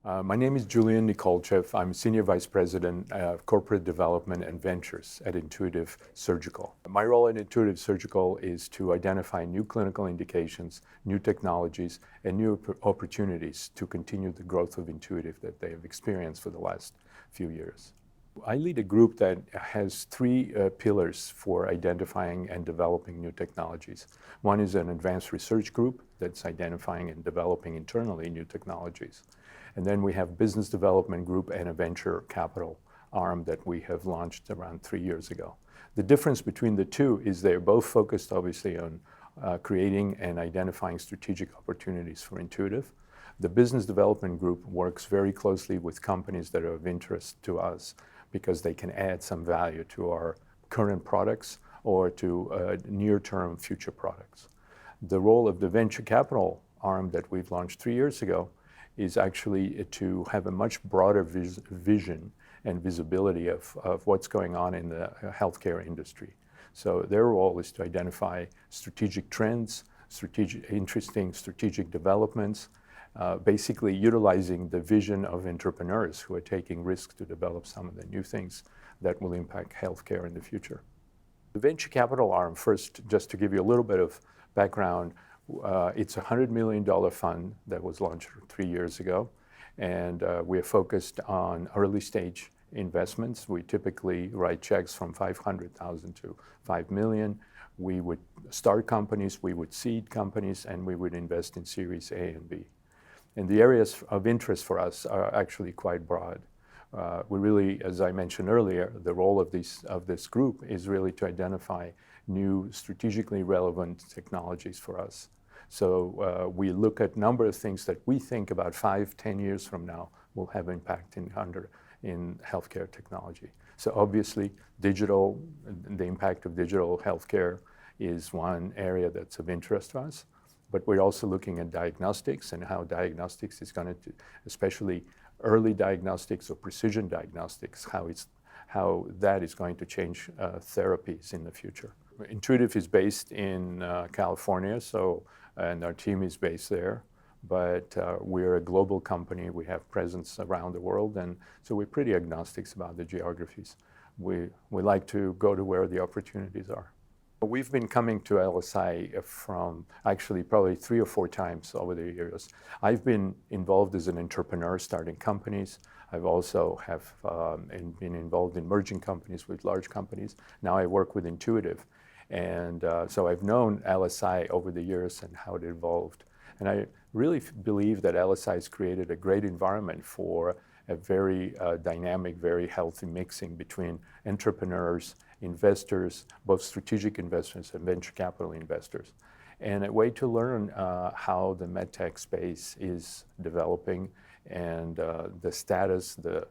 My name is Julian Nikolchev. I'm Senior Vice President of Corporate Development and Ventures at Intuitive Surgical. My role at Intuitive Surgical is to identify new clinical indications, new technologies, and new opportunities to continue the growth of Intuitive that they have experienced for the last few years. I lead a group that has three pillars for identifying and developing new technologies. One is an advanced research group that's identifying and developing internally new technologies. And then we have business development group and a venture capital arm that we have launched around 3 years ago. The difference between the two is they're both focused obviously on creating and identifying strategic opportunities for Intuitive. The business development group works very closely with companies that are of interest to us because they can add some value to our current products or to near-term future products. The role of the venture capital arm that we've launched 3 years ago is actually to have a much broader vision and visibility of what's going on in the healthcare industry. So their role is to identify strategic trends, interesting strategic developments, basically utilizing the vision of entrepreneurs who are taking risks to develop some of the new things that will impact healthcare in the future. The venture capital arm, first, just to give you a little bit of background, it's a $100 million fund that was launched 3 years ago, and we are focused on early stage investments. We typically write checks from $500,000 to $5 million. We would start companies, we would seed companies, and we would invest in Series A and B. And the areas of interest for us are actually quite broad. We really, as I mentioned earlier, the role of this group is really to identify new strategically relevant technologies for us. So we look at a number of things that we think about 5-10 years from now will have impact in healthcare technology. So obviously, the impact of digital healthcare is one area that's of interest to us. But we're also looking at diagnostics and how diagnostics is going to, especially early diagnostics or precision diagnostics, how that is going to change therapies in the future. Intuitive is based in California, and our team is based there. But we're a global company. We have presence around the world, and so we're pretty agnostic about the geographies. We like to go to where the opportunities are. We've been coming to LSI from actually probably 3 or 4 times over the years. I've been involved as an entrepreneur starting companies. I've also been involved in merging companies with large companies. Now I work with Intuitive. And so I've known LSI over the years and how it evolved. And I really believe that LSI has created a great environment for a very dynamic, very healthy mixing between entrepreneurs, investors, both strategic investors and venture capital investors, and a way to learn how the medtech space is developing and the status, the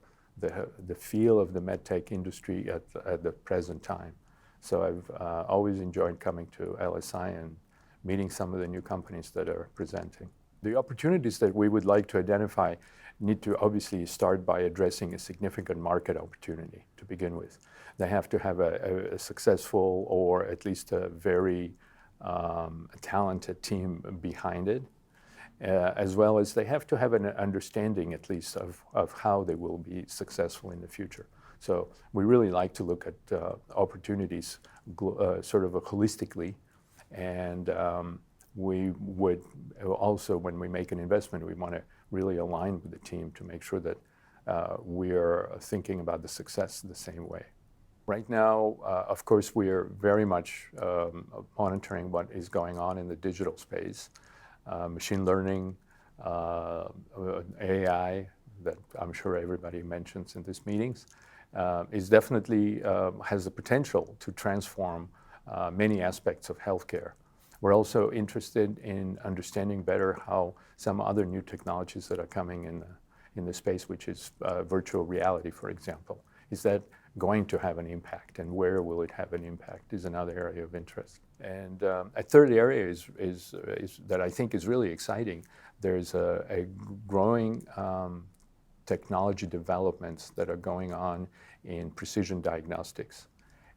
feel of the medtech industry at the present time. So I've always enjoyed coming to LSI and meeting some of the new companies that are presenting. The opportunities that we would like to identify need to obviously start by addressing a significant market opportunity to begin with. They have to have a successful or at least a very talented team behind it, as well as they have to have an understanding at least of how they will be successful in the future. So we really like to look at opportunities sort of holistically, and we would also, when we make an investment, we want to really align with the team to make sure that we are thinking about the success the same way. Right now, of course, we are very much monitoring what is going on in the digital space. Machine learning, AI, that I'm sure everybody mentions in these meetings, is definitely has the potential to transform many aspects of healthcare. We're also interested in understanding better how some other new technologies that are coming in the space, which is virtual reality, for example, is that going to have an impact, and where will it have an impact is another area of interest. And a third area is that I think is really exciting. There's a growing technology developments that are going on in precision diagnostics.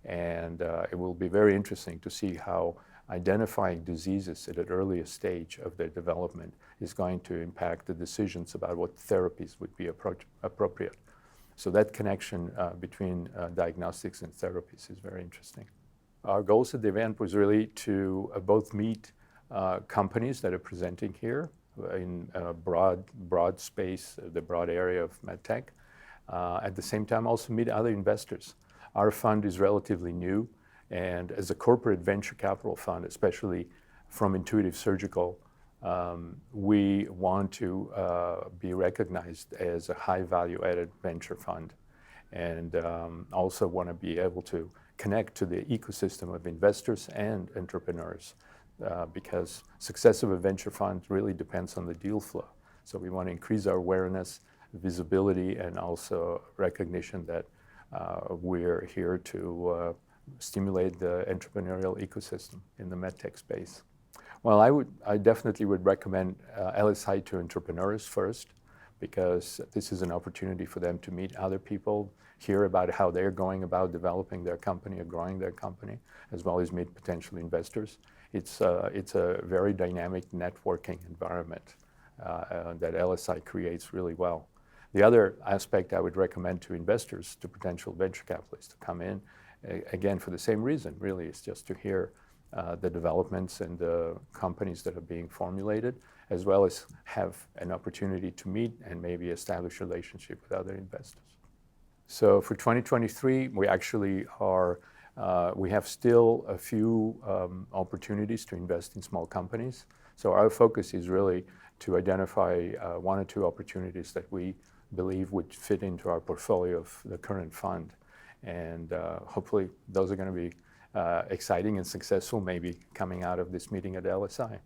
And it will be very interesting to see how identifying diseases at an earliest stage of their development is going to impact the decisions about what therapies would be appropriate. So that connection between diagnostics and therapies is very interesting. Our goals at the event was really to both meet companies that are presenting here in a broad space, the broad area of medtech. At the same time, also meet other investors. Our fund is relatively new, and as a corporate venture capital fund, especially from Intuitive Surgical, we want to be recognized as a high value-added venture fund, and also want to be able to connect to the ecosystem of investors and entrepreneurs, because success of a venture fund really depends on the deal flow. So we want to increase our awareness, visibility, and also recognition that we're here to stimulate the entrepreneurial ecosystem in the medtech space. Well, I definitely would recommend LSI to entrepreneurs first, because this is an opportunity for them to meet other people, hear about how they're going about developing their company or growing their company, as well as meet potential investors. It's a very dynamic networking environment that LSI creates really well. The other aspect I would recommend to investors, to potential venture capitalists, to come in, again, for the same reason, really, is just to hear the developments and the companies that are being formulated, as well as have an opportunity to meet and maybe establish a relationship with other investors. So for 2023, we actually are, we have still a few opportunities to invest in small companies. So our focus is really to identify one or two opportunities that we believe would fit into our portfolio of the current fund. And hopefully those are going to be exciting and successful, maybe coming out of this meeting at LSI.